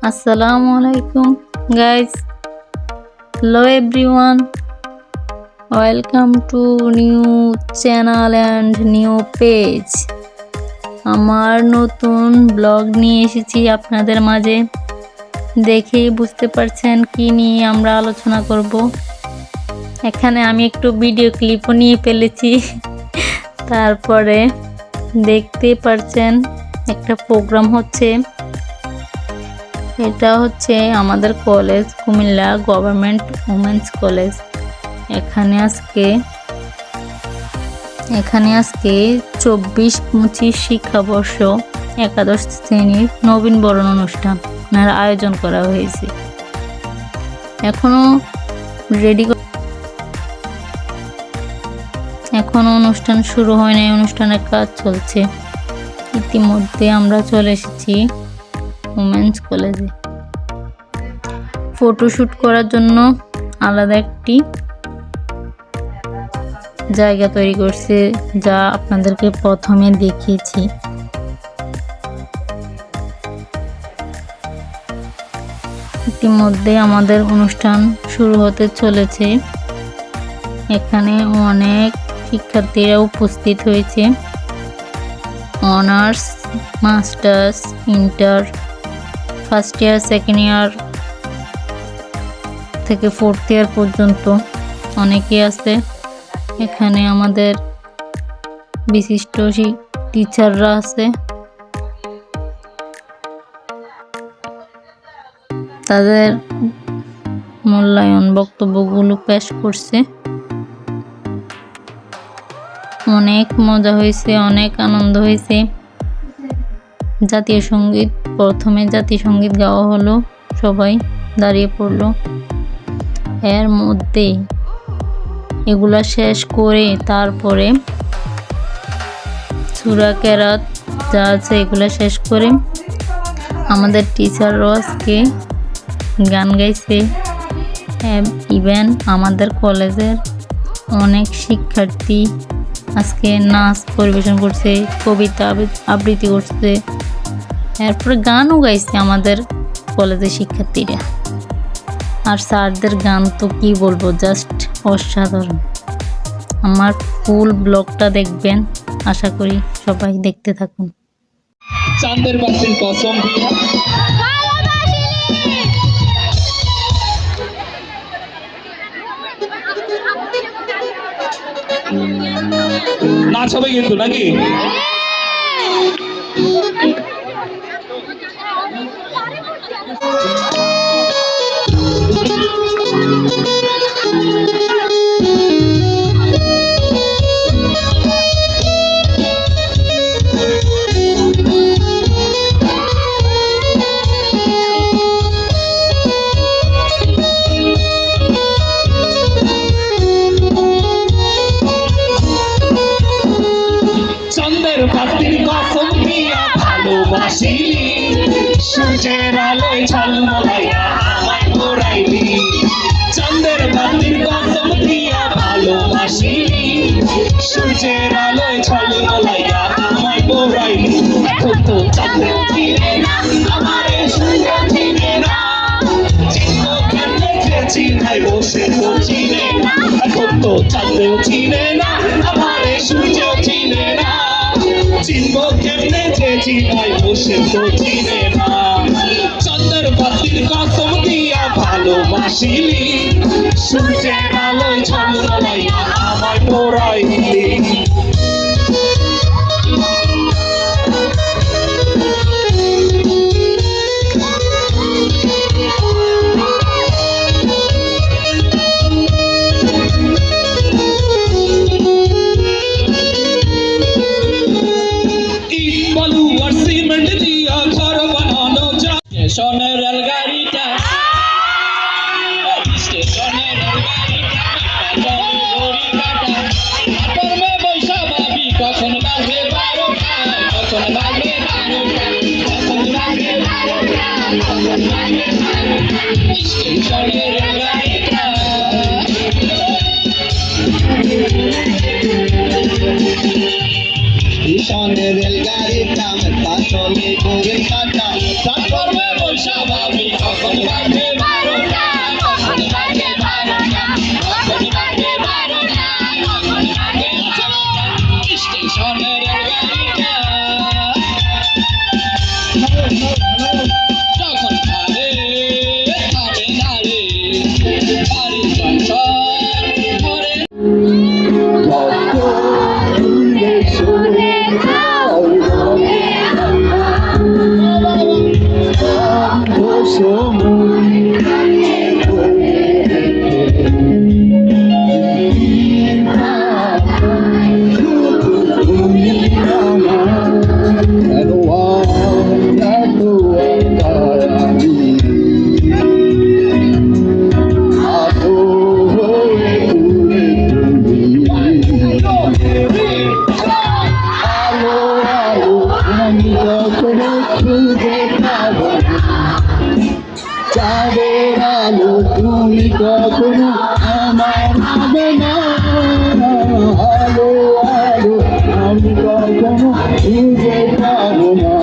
Assalamu alaikum guys. Hello everyone. Welcome to new channel and new page. আমার নতুন blog নিয়ে এসেছি আপনাদের মাঝে। দেখেই বুঝতে পারছেন কি নিয়ে আমরা আলোচনা করব। এখানে আমি একটু ভিডিও ক্লিপও নিয়ে ফেলেছি। তারপরে দেখতে পারছেন একটা প্রোগ্রাম হচ্ছে। এটা হচ্ছে আমাদের college, Comilla government women's college. এখানে আজকে 24-25 শিক্ষাবর্ষ একাদশ শ্রেণীর নবীন বরণ অনুষ্ঠান আয়োজন করা হয়েছে। এখনো অনুষ্ঠান শুরু হয় নাই, অনুষ্ঠানের কাজ চলছে। ইতিমধ্যে আমরা চলে এসেছি উমেন্স কলেজে। ফটোশুট করার জন্য আলাদা একটি জায়গা তৈরি করছে, যা আপনাদেরকে প্রথমে দেখিয়েছি। ইতিমধ্যে আমাদের অনুষ্ঠান শুরু হতে চলেছে। এখানে অনেক শিক্ষার্থীরা উপস্থিত হয়েছে। Honours, masters, inter, first year, second year থেকে ফোর্থ ইয়ার পর্যন্ত অনেকেই আছে। এখানে আমাদের বিশিষ্ট টিচাররা আছে। তাদের মূল্যায়ন বক্তব্যগুলো পেশ করছে। অনেক মজা হয়েছে, অনেক আনন্দ হয়েছে। জাতীয় সঙ্গীত, প্রথমে জাতীয় সঙ্গীত গাওয়া হলো, সবাই দাঁড়িয়ে পড়লো। এর মধ্যে এগুলা শেষ করে তারপরে সূরা কেরাত যা আছে এগুলা শেষ করে আমাদের টিচাররাও আজকে গান গাইছে। ইভেন আমাদের কলেজের অনেক শিক্ষার্থী আজকে নাচ পরিবেশন করছে, কবিতা আবৃত্তি করছে, এরপরে গানও গাইছে আমাদের কলেজের শিক্ষার্থীরা। আর স্যারদের গান তো কি বলবো, জাস্ট অসাধারণ। আমার ফুল ব্লগটা দেখবেন, আশা করি সবাই দেখতে থাকুন। চাঁদের বাসির কসম নাচ হবে কিন্তু নাকি? ভালোবাসিলি সূর্যের আলোয় ঝলমলাইয়া আমায় ঘোরাইলি। চাঁদের বাতির কসম দিয়া ভালোবাসিলি সূর্যের আলোয় ঝলমলাইয়া আমায় ঘোরাইলি। এখন তো চাঁদেও চিনে না আমারে, সূর্য চিনে না, চিনব কেমনে যে চিনাই বসে তো চিনে না। এখন তো চাঁদেও চিনে না আমারে, সূর্য চিনে না, চিনব কেমনে যে চিনাই বসে তো চিনে না। চাঁদের বাতির কসম দিয়া ভালোবাসিলি সূর্যের আলোয় ঝলমলাইয়া আমায় ঘোরাইলি। স্টেশনের রেলগাড়িটা বৈশা ভাবি কখন বাজে 12টা, কখন বাজে 12টা, কখন বাজে 12টা, কখন বাজে 12টা। স্টেশনের রেলগাড়িটা স্টেশনের রেলগাড়িটা চলে করে কাটা, প্ল্যাটফর্মে বৈশা ভাবি চাঁদের আলো তুমি কখনো আমার হবে না, আলো আলো আমি কখনো খুঁজে পাবো না।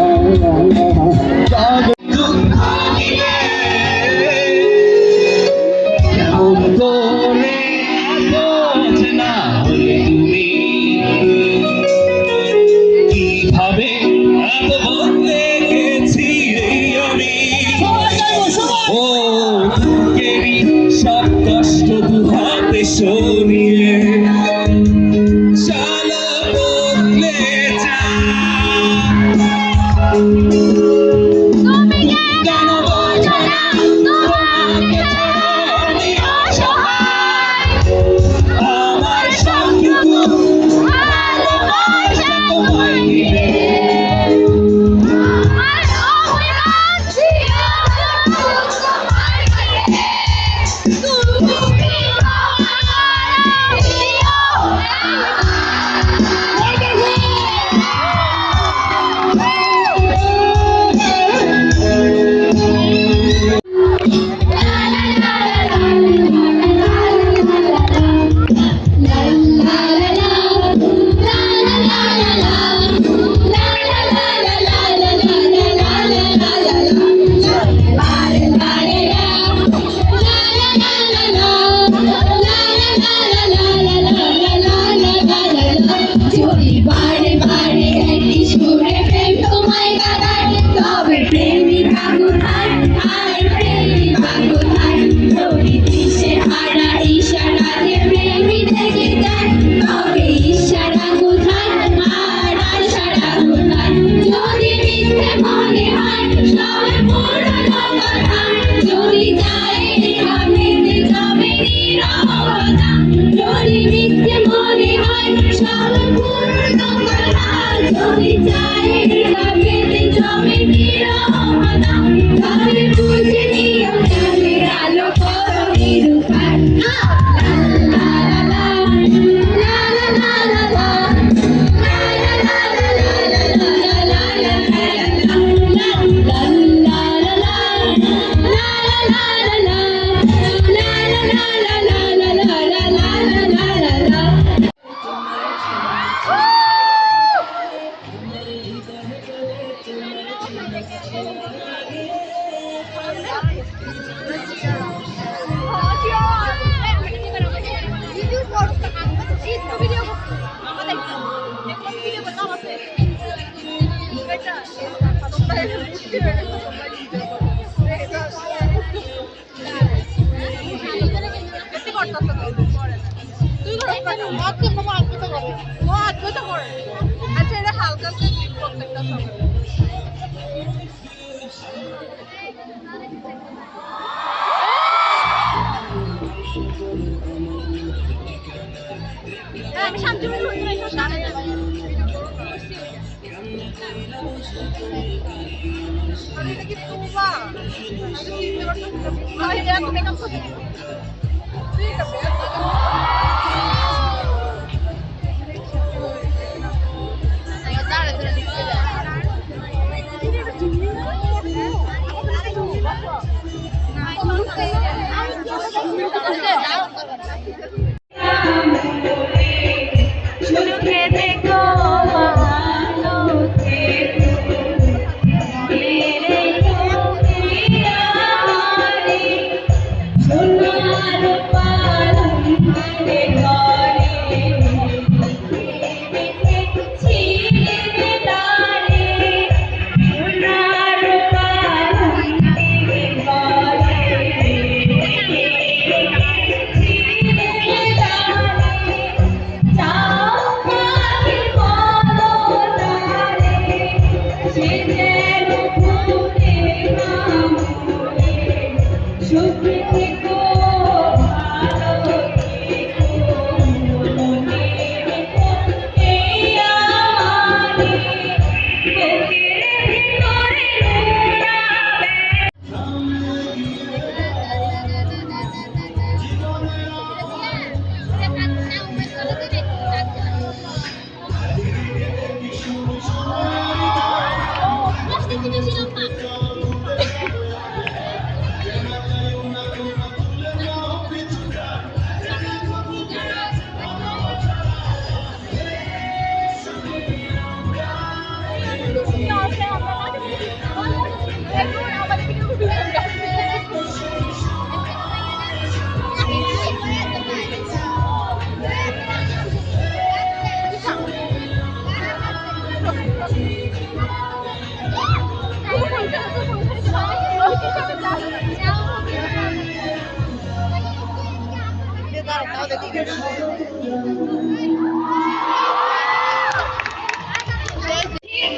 চাঁদের দুঃখ দিলে কেমন করে না হলে তুমি কিভাবে এত বদলে গেছি রে আমি। ও বুকেরই সব কষ্ট দু হাতে সরিয়ে চলো বদলে যা। কেন বোঝো না তোমাকে ছাড়া আমি অসহায়, আমার সবটুকু ভালোবাসা তোমায় দিলে। আচ্ছা এটা হালকা প্রত্যেকটা সময় আমি শান্তি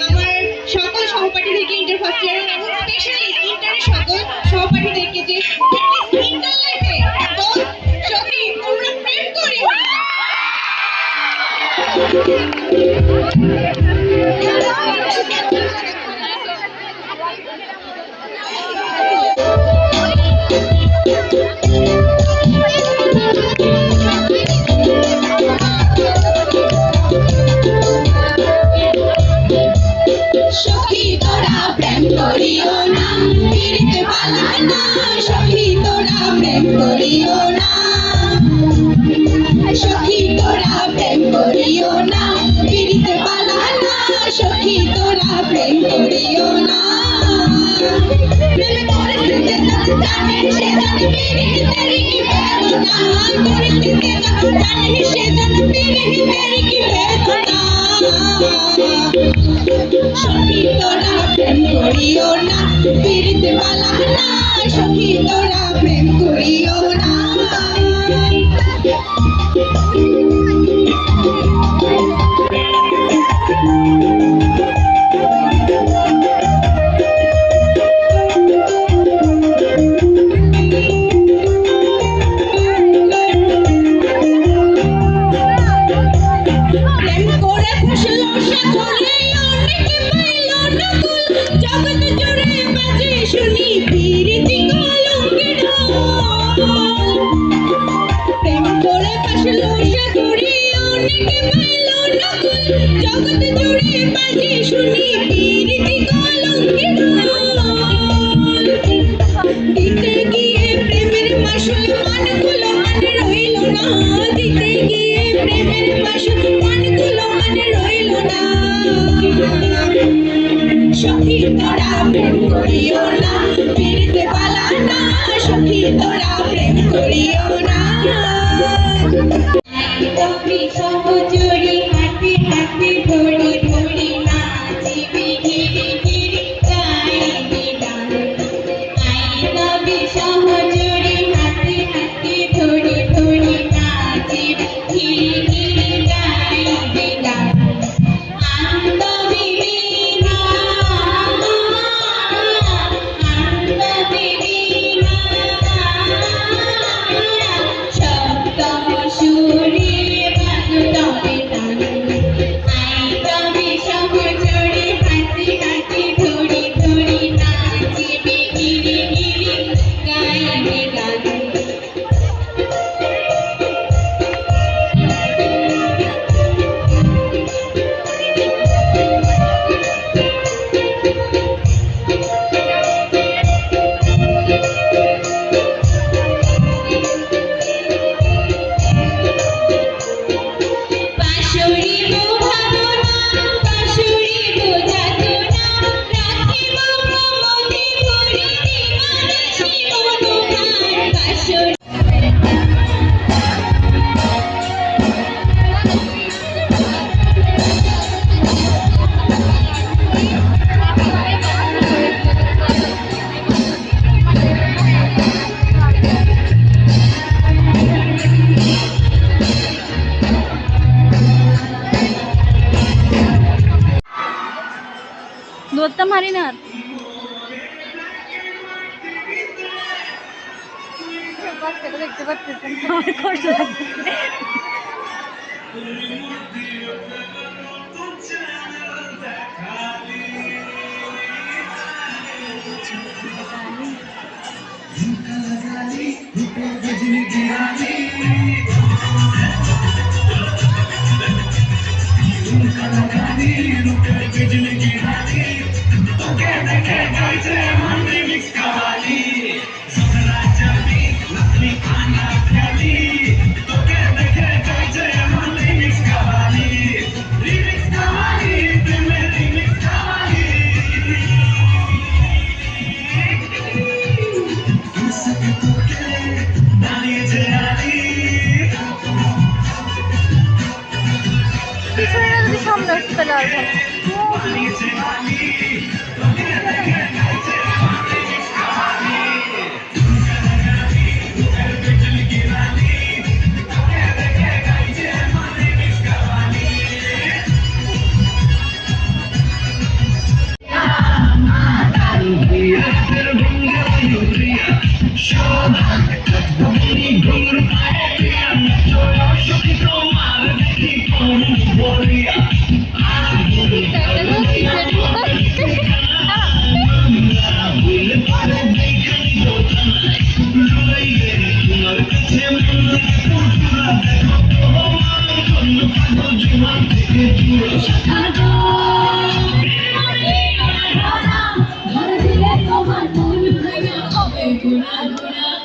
আমার সকল সহপাঠীদেরকে ইন্টার ফার্স্ট ইয়ার এবং স্পেশালি ইন্টারের সকল সহপাঠীদেরকে যে ইন্টার লাইফে তো সত্যি তোমরা প্রেম করি সখী তোরা প্রেম করিও না ফিরতে পালা না সখী তোরা প্রেম করিও না সখী তোরা প্রেম করিও না ফিরতে পালা না সখী তোরা প্রেম করিও না প্রেমে পরিস্থিতি জানে সে জানে মেরে তেরি কি বেদনা পরিস্থিতি জানে সে জানে মেরে তেরি কি বেদনা সখী তোরা প্রেম করিও না ফিরতে পালা না সখী তোরা প্রেম করিও না প্রেম করে ফসলো সাথরে অনেকে পাইল না কুল জগৎ জুড়ে বাজে শুনি প্রীতি কলঙ্কের ঢোল প্রেম করে ফসলো সাথরে অনেকে পাইল না কুল জগৎ জুড়ে বাজে শুনি প্রীতি কলঙ্কের ঢোল দিতে গিয়ে প্রেমের মাসুল মানগুলো মনে রইল না দিতে গিয়ে প্রেমের মাসুল মানগুলো মনে রইল না সখী তোরা প্রেম করিও না ফিরতে পালা না সখী তোরা প্রেম করিও না তুমি সহচরি হাঁটি হাঁটি ধরি ধরি নাচিবি গিরি গিরি গাইবি গান আইনবি সহচরি হাঁটি হাঁটি ধরি ধরি নাচিবি গিরি গিরি গাইবি গান আন্দবি বীণা আন্দবি বীণা সপ্তম সুরে বাজুতবে তান আইনবি সহচরি হাঁটি হাঁটি ধরি ধরি নাচিবি গিরি গিরি গাইবি গান পাশুরিব ভাবনা পাশুরিব যাতনা রাখিব প্রমোদে ভরি দিবানিশি অনুগান পাশুরি ধরতাম হারি না দেখতে পাচ্ছেন আমার কষ্ট লাগছে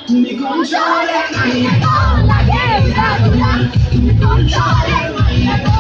তুমি কোন শহরে মাইয়া গো লাগে উড়া তুমি কোন শহরে মাইয়া গো